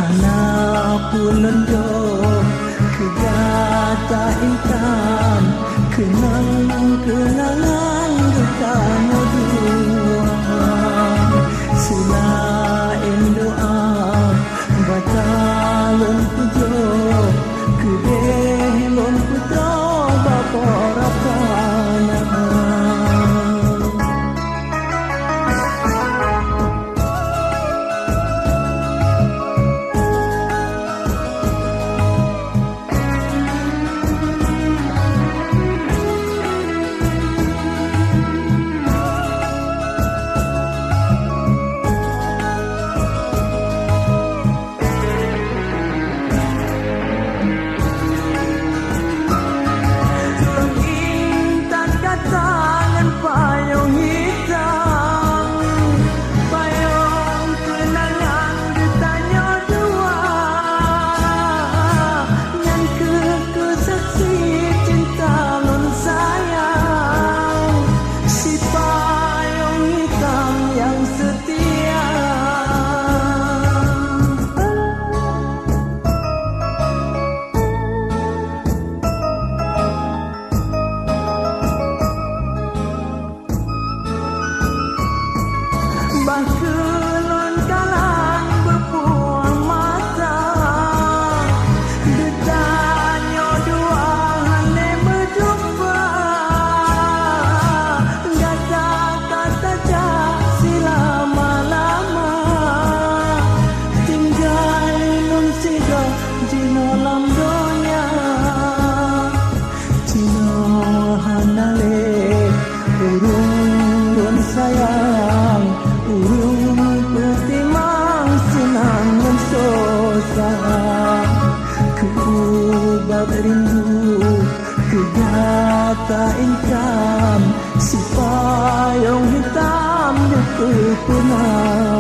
Sanapun londo kegata intan kenang-kenangan kamu dua selain doa batalon pujo kedelon pujo baporakana. Bangkelon kalang berpuang mata Detanyo dua hane berjumpa Kata-kata selama-lama Tinggal nun sido jino lam donya Jino hanale urun sayang urung putimang senang mensosah Keubah rindu kegata intan si payung hitam di kepunang